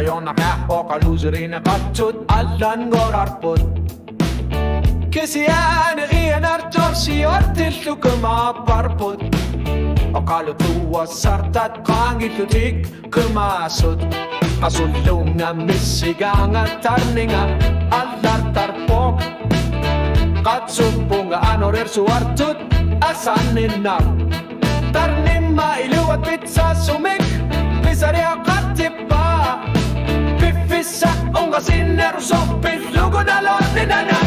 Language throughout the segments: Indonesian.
Ayonaka o kaluzerina katsut allan gorarput Kisian iyan artorsi ortil tukema parput O kalutua sartat kangilutik kemasut Kasulung na misigang at tarninga allar tarpok Katsupunga anorer suartut asanin na Tarnim mailuat pizza sumik Pisarya katipa Pifisa unga sineruso Pilugo na lotinana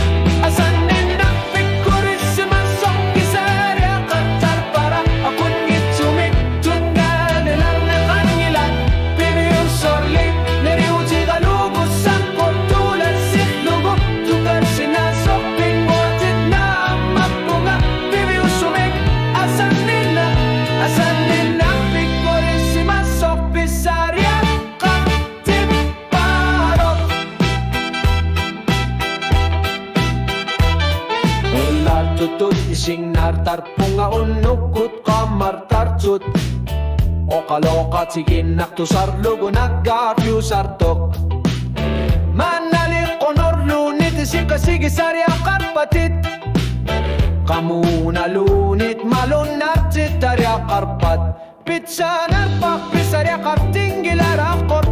Asanin na pikurissima Sokki sarya katar para Akun ngitsumik Tunga nilar na kangilan Pibiyong sorli Neriuti galugo Sangkol tulad siklugo Tugar sinasok Pingwatit na mapunga Pibiyong sumik Asanin na pikurissima Sokki sarya Tutut ising nartar punga unukut kamar tartsut Okalokat sigin naktusar lugo naggarfyu sartok Manalik konor lunit ising kasigi sarya karpatit Kamuna lunit malon nartit tarya karpat Pizza narpak pisarya kartinggilar akor